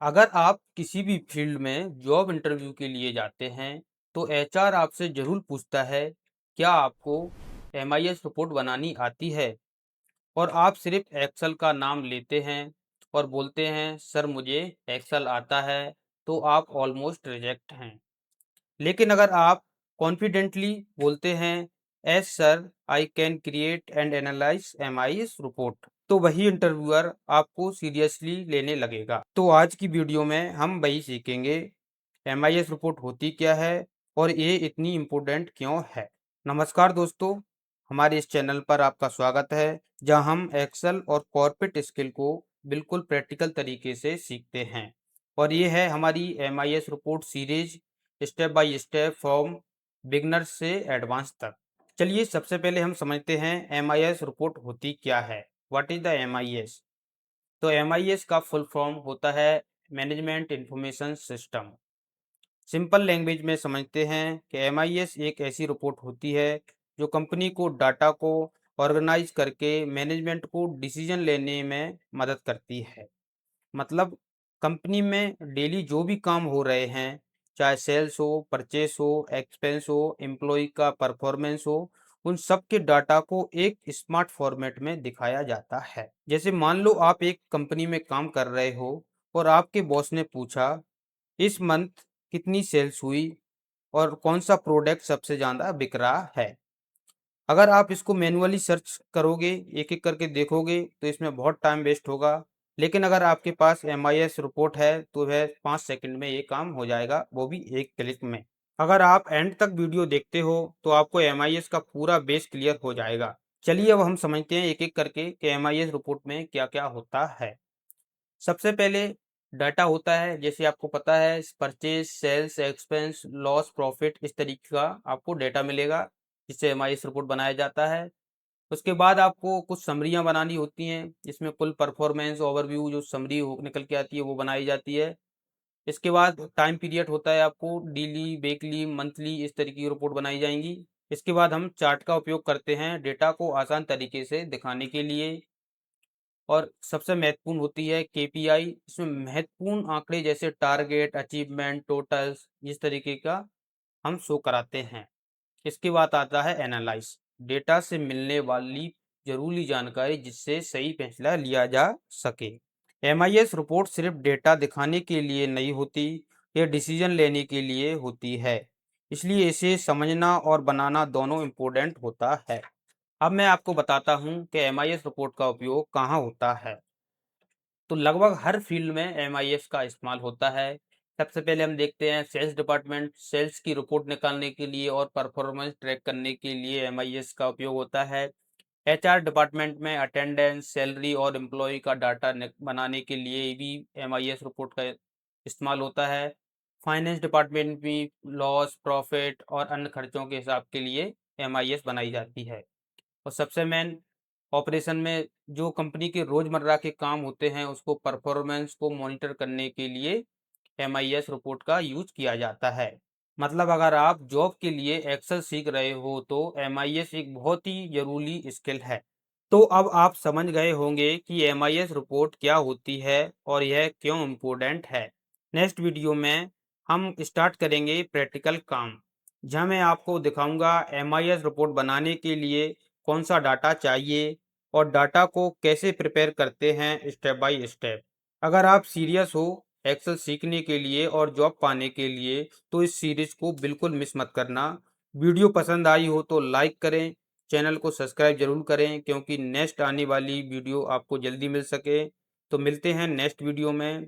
अगर आप किसी भी फील्ड में जॉब इंटरव्यू के लिए जाते हैं, तो एचआर आपसे ज़रूर पूछता है, क्या आपको एमआईएस रिपोर्ट बनानी आती है? और आप सिर्फ एक्सेल का नाम लेते हैं और बोलते हैं, सर मुझे एक्सेल आता है, तो आप ऑलमोस्ट रिजेक्ट हैं। लेकिन अगर आप कॉन्फिडेंटली बोलते हैं, S sir I can create and analyse MIS report, तो वही इंटरव्यूअर आपको सीरियसली लेने लगेगा। तो आज की वीडियो में हम वही सीखेंगे, एमआईएस रिपोर्ट होती क्या है और ये इतनी इम्पोर्टेंट क्यों है। नमस्कार दोस्तों, हमारे इस चैनल पर आपका स्वागत है, जहां हम एक्सेल और कॉर्पोरेट स्किल को बिल्कुल प्रैक्टिकल तरीके से सीखते हैं। और ये है हमारी MIS report series, step by step from beginners से एडवांस तक। चलिए सबसे पहले हम समझते हैं एमआईएस रिपोर्ट होती क्या है। What is the MIS? तो एमआईएस का फुल फॉर्म होता है management information system. Simple language में समझते हैं कि एमआईएस एक ऐसी रिपोर्ट होती है जो कंपनी को डाटा को ऑर्गेनाइज करके मैनेजमेंट को डिसीजन लेने में मदद करती है। मतलब कंपनी में डेली जो भी काम हो रहे हैं, चाहे सेल्स हो, परचेस हो, एक्सपेंस हो, एम्प्लॉय का परफॉर्मेंस हो, उन सब के डाटा को एक स्मार्ट फॉर्मेट में दिखाया जाता है। जैसे मान लो आप एक कंपनी में काम कर रहे हो और आपके बॉस ने पूछा, इस मंथ कितनी सेल्स हुई और कौन सा प्रोडक्ट सबसे ज़्यादा बिक रहा है। अगर आप इसको मैन्युअली सर्च करोगे, एक एक करके देखोगे, तो इसमें बहुत टाइम वेस्ट होगा। लेकिन अगर आपके पास एमआईएस रिपोर्ट है तो वह 5 सेकंड में ये काम हो जाएगा, वो भी एक क्लिक में। अगर आप एंड तक वीडियो देखते हो तो आपको एमआईएस का पूरा बेस क्लियर हो जाएगा। चलिए अब हम समझते हैं एक एक करके कि एमआईएस रिपोर्ट में क्या क्या होता है। सबसे पहले डाटा होता है, जैसे आपको पता है purchase, sales, expense, loss, profit, इस तरीके का आपको डेटा मिलेगा जिससे एमआईएस रिपोर्ट बनाया जाता है। उसके बाद आपको कुछ समरियां बनानी होती हैं, जिसमें कुल परफॉर्मेंस ओवरव्यू जो समरी निकल के आती है वो बनाई जाती है। इसके बाद टाइम पीरियड होता है, आपको डेली, वीकली, मंथली इस तरीके की रिपोर्ट बनाई जाएंगी। इसके बाद हम चार्ट का उपयोग करते हैं डेटा को आसान तरीके से दिखाने के लिए। और सबसे महत्वपूर्ण होती है केपीआई। इसमें महत्वपूर्ण आंकड़े जैसे टारगेट, अचीवमेंट, टोटल्स, इस तरीके का हम शो कराते हैं। इसके बाद आता है एनालाइज, डेटा से मिलने वाली जरूरी जानकारी जिससे सही फैसला लिया जा सके। एमआईएस रिपोर्ट सिर्फ डेटा दिखाने के लिए नहीं होती, यह डिसीजन लेने के लिए होती है। इसलिए इसे समझना और बनाना दोनों इम्पोर्टेंट होता है। अब मैं आपको बताता हूँ कि एमआईएस रिपोर्ट का उपयोग कहाँ होता है। तो लगभग हर फील्ड में एमआईएस का इस्तेमाल होता है। सबसे पहले हम देखते हैं सेल्स डिपार्टमेंट, सेल्स की रिपोर्ट निकालने के लिए और परफॉर्मेंस ट्रैक करने के लिए एमआईएस का उपयोग होता है। एचआर डिपार्टमेंट में अटेंडेंस, सैलरी और एम्प्लॉय का डाटा बनाने के लिए भी एमआईएस रिपोर्ट का इस्तेमाल होता है। फाइनेंस डिपार्टमेंट में लॉस, प्रॉफिट और अन्य खर्चों के हिसाब के लिए एमआईएस बनाई जाती है। और सबसे मेन ऑपरेशन में जो कंपनी के रोजमर्रा के काम होते हैं उसको परफॉर्मेंस को मॉनिटर करने के लिए एमआईएस रिपोर्ट का यूज किया जाता है। मतलब अगर आप जॉब के लिए एक्सेल सीख रहे हो तो एमआईएस एक बहुत ही जरूरी स्किल है। तो अब आप समझ गए होंगे कि एमआईएस रिपोर्ट क्या होती है और यह क्यों इम्पोर्टेंट है। नेक्स्ट वीडियो में हम स्टार्ट करेंगे प्रैक्टिकल काम, जहां मैं आपको दिखाऊंगा एमआईएस रिपोर्ट बनाने के लिए कौन सा डाटा चाहिए और डाटा को कैसे प्रिपेयर करते हैं स्टेप बाय स्टेप। अगर आप सीरियस हो एक्सेल सीखने के लिए और जॉब पाने के लिए तो इस सीरीज को बिल्कुल मिस मत करना। वीडियो पसंद आई हो तो लाइक करें, चैनल को सब्सक्राइब जरूर करें क्योंकि नेक्स्ट आने वाली वीडियो आपको जल्दी मिल सके। तो मिलते हैं नेक्स्ट वीडियो में।